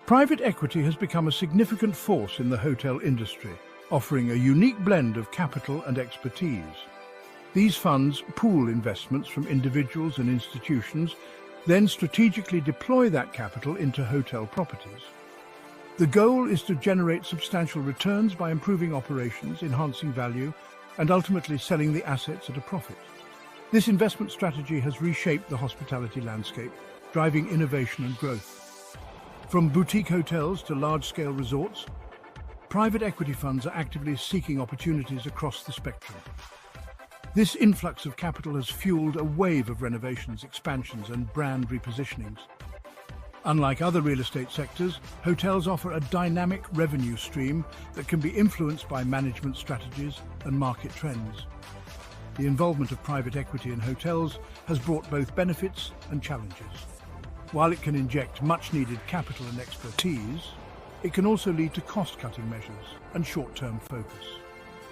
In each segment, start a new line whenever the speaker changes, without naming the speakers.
Private equity has become a significant force in the hotel industry, offering a unique blend of capital and expertise. These funds pool investments from individuals and institutions, then strategically deploy that capital into hotel properties. The goal is to generate substantial returns by improving operations, enhancing value, and ultimately selling the assets at a profit. This investment strategy has reshaped the hospitality landscape, driving innovation and growth. From boutique hotels to large-scale resorts, private equity funds are actively seeking opportunities across the spectrum. This influx of capital has fueled a wave of renovations, expansions, and brand repositionings. Unlike other real estate sectors, hotels offer a dynamic revenue stream that can be influenced by management strategies and market trends. The involvement of private equity in hotels has brought both benefits and challenges. While it can inject much-needed capital and expertise, it can also lead to cost-cutting measures and short-term focus.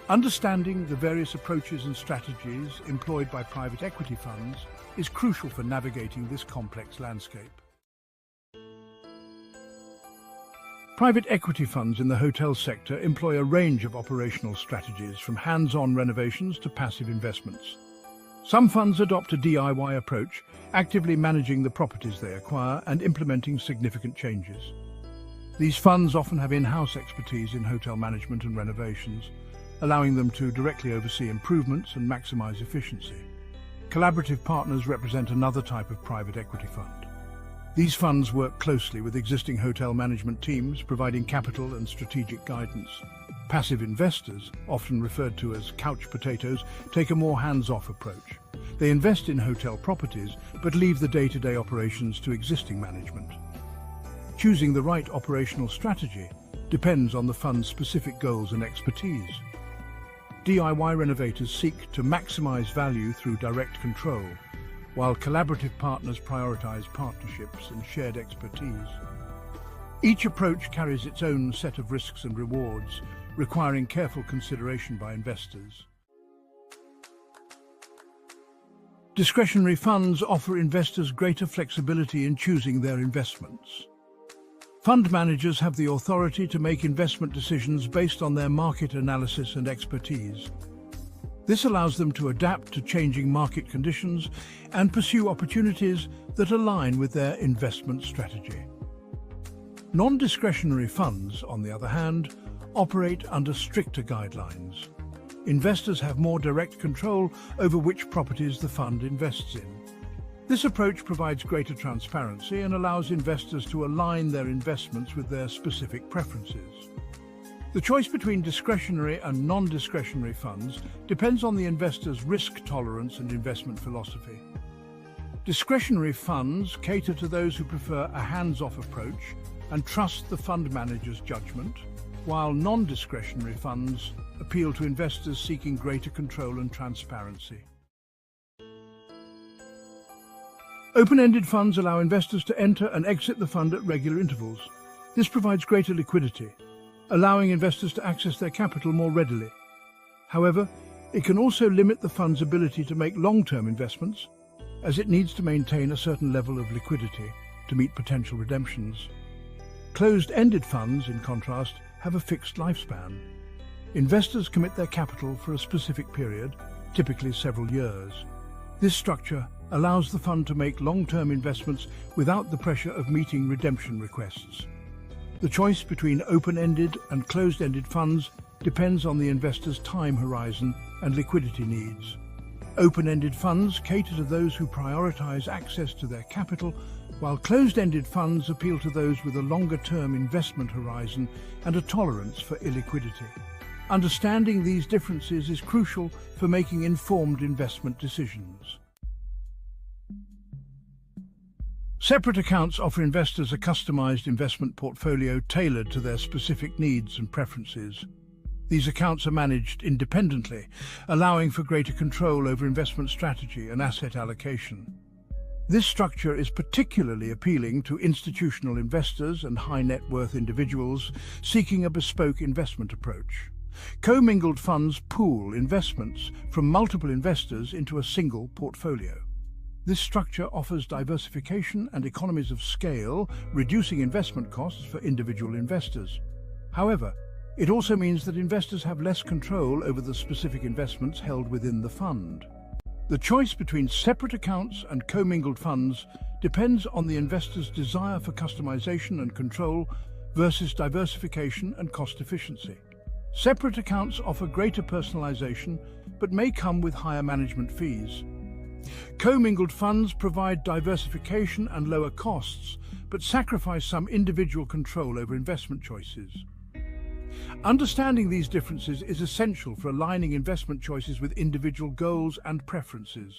Understanding the various approaches and strategies employed by private equity funds is crucial for navigating this complex landscape. Private equity funds in the hotel sector employ a range of operational strategies, from hands-on renovations to passive investments. Some funds adopt a DIY approach, actively managing the properties they acquire and implementing significant changes. These funds often have in-house expertise in hotel management and renovations, allowing them to directly oversee improvements and maximize efficiency. Collaborative partners represent another type of private equity fund. These funds work closely with existing hotel management teams, providing capital and strategic guidance. Passive investors, often referred to as couch potatoes, take a more hands-off approach. They invest in hotel properties, but leave the day-to-day operations to existing management. Choosing the right operational strategy depends on the fund's specific goals and expertise. DIY renovators seek to maximize value through direct control, while collaborative partners prioritize partnerships and shared expertise. Each approach carries its own set of risks and rewards, requiring careful consideration by investors. Discretionary funds offer investors greater flexibility in choosing their investments. Fund managers have the authority to make investment decisions based on their market analysis and expertise. This allows them to adapt to changing market conditions and pursue opportunities that align with their investment strategy. Non-discretionary funds, on the other hand, operate under stricter guidelines. Investors have more direct control over which properties the fund invests in. This approach provides greater transparency and allows investors to align their investments with their specific preferences. The choice between discretionary and non-discretionary funds depends on the investor's risk tolerance and investment philosophy. Discretionary funds cater to those who prefer a hands-off approach and trust the fund manager's judgment, while non-discretionary funds appeal to investors seeking greater control and transparency. Open-ended funds allow investors to enter and exit the fund at regular intervals. This provides greater liquidity, allowing investors to access their capital more readily. However, it can also limit the fund's ability to make long-term investments, as it needs to maintain a certain level of liquidity to meet potential redemptions. Closed-ended funds, in contrast, have a fixed lifespan. Investors commit their capital for a specific period, typically several years. This structure allows the fund to make long-term investments without the pressure of meeting redemption requests. The choice between open-ended and closed-ended funds depends on the investor's time horizon and liquidity needs. Open-ended funds cater to those who prioritize access to their capital, while closed-ended funds appeal to those with a longer-term investment horizon and a tolerance for illiquidity. Understanding these differences is crucial for making informed investment decisions. Separate accounts offer investors a customized investment portfolio tailored to their specific needs and preferences. These accounts are managed independently, allowing for greater control over investment strategy and asset allocation. This structure is particularly appealing to institutional investors and high-net-worth individuals seeking a bespoke investment approach. Co-mingled funds pool investments from multiple investors into a single portfolio. This structure offers diversification and economies of scale, reducing investment costs for individual investors. However, it also means that investors have less control over the specific investments held within the fund. The choice between separate accounts and commingled funds depends on the investor's desire for customization and control versus diversification and cost efficiency. Separate accounts offer greater personalization, but may come with higher management fees. Commingled funds provide diversification and lower costs, but sacrifice some individual control over investment choices. Understanding these differences is essential for aligning investment choices with individual goals and preferences.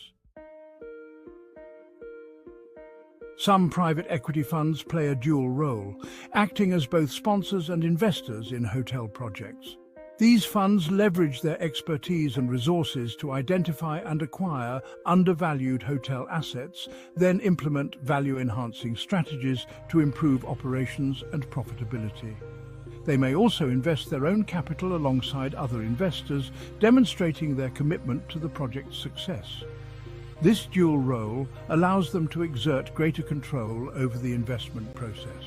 Some private equity funds play a dual role, acting as both sponsors and investors in hotel projects. These funds leverage their expertise and resources to identify and acquire undervalued hotel assets, then implement value-enhancing strategies to improve operations and profitability. They may also invest their own capital alongside other investors, demonstrating their commitment to the project's success. This dual role allows them to exert greater control over the investment process.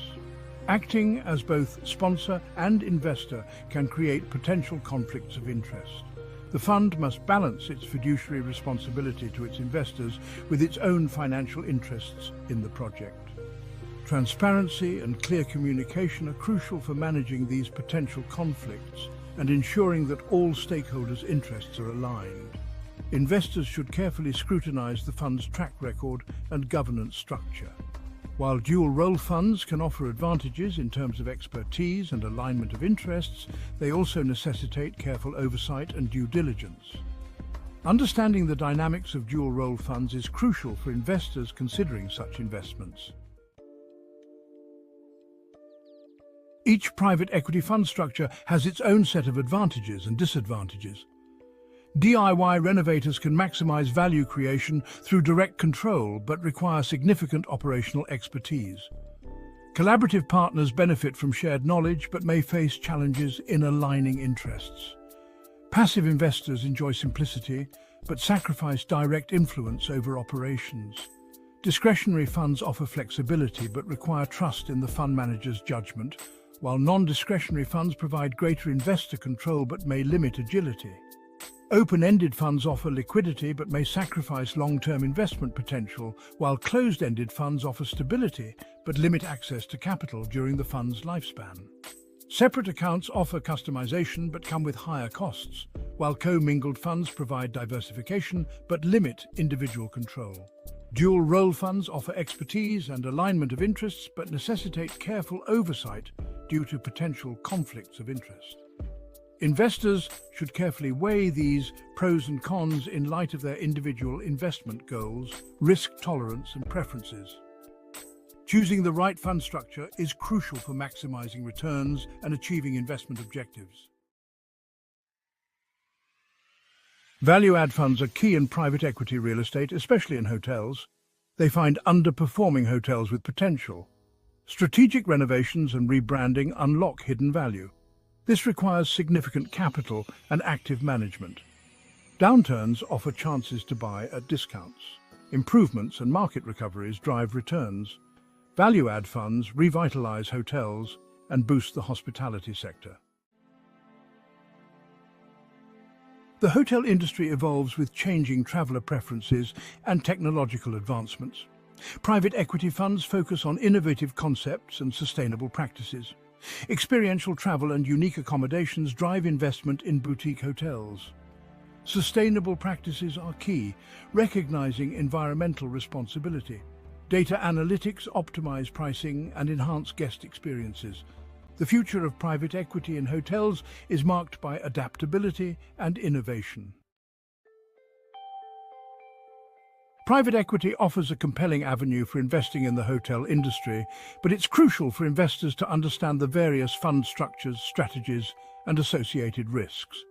Acting as both sponsor and investor can create potential conflicts of interest. The fund must balance its fiduciary responsibility to its investors with its own financial interests in the project. Transparency and clear communication are crucial for managing these potential conflicts and ensuring that all stakeholders' interests are aligned. Investors should carefully scrutinize the fund's track record and governance structure. While dual-role funds can offer advantages in terms of expertise and alignment of interests, they also necessitate careful oversight and due diligence. Understanding the dynamics of dual-role funds is crucial for investors considering such investments. Each private equity fund structure has its own set of advantages and disadvantages. DIY renovators can maximize value creation through direct control but require significant operational expertise. Collaborative partners benefit from shared knowledge but may face challenges in aligning interests. Passive investors enjoy simplicity but sacrifice direct influence over operations. Discretionary funds offer flexibility but require trust in the fund manager's judgment, while non-discretionary funds provide greater investor control but may limit agility. Open-ended funds offer liquidity but may sacrifice long-term investment potential, while closed-ended funds offer stability but limit access to capital during the fund's lifespan. Separate accounts offer customization but come with higher costs, while co-mingled funds provide diversification but limit individual control. Dual-role funds offer expertise and alignment of interests but necessitate careful oversight due to potential conflicts of interest. Investors should carefully weigh these pros and cons in light of their individual investment goals, risk tolerance, and preferences. Choosing the right fund structure is crucial for maximizing returns and achieving investment objectives. Value-add funds are key in private equity real estate, especially in hotels. They find underperforming hotels with potential. Strategic renovations and rebranding unlock hidden value. This requires significant capital and active management. Downturns offer chances to buy at discounts. Improvements and market recoveries drive returns. Value-add funds revitalize hotels and boost the hospitality sector. The hotel industry evolves with changing traveler preferences and technological advancements. Private equity funds focus on innovative concepts and sustainable practices. Experiential travel and unique accommodations drive investment in boutique hotels. Sustainable practices are key, recognizing environmental responsibility. Data analytics optimize pricing and enhance guest experiences. The future of private equity in hotels is marked by adaptability and innovation. Private equity offers a compelling avenue for investing in the hotel industry, but it's crucial for investors to understand the various fund structures, strategies, and associated risks.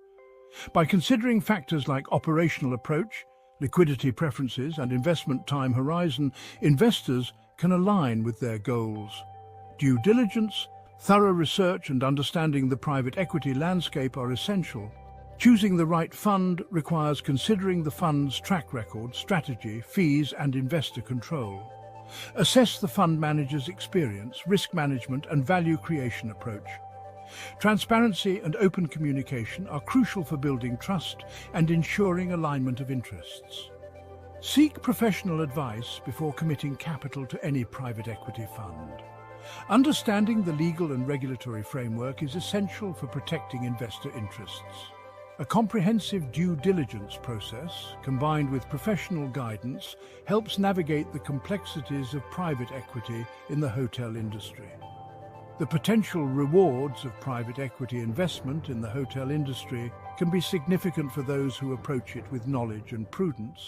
By considering factors like operational approach, liquidity preferences, and investment time horizon, investors can align with their goals. Due diligence, thorough research, and understanding the private equity landscape are essential. Choosing the right fund requires considering the fund's track record, strategy, fees, and investor control. Assess the fund manager's experience, risk management, and value creation approach. Transparency and open communication are crucial for building trust and ensuring alignment of interests. Seek professional advice before committing capital to any private equity fund. Understanding the legal and regulatory framework is essential for protecting investor interests. A comprehensive due diligence process, combined with professional guidance, helps navigate the complexities of private equity in the hotel industry. The potential rewards of private equity investment in the hotel industry can be significant for those who approach it with knowledge and prudence.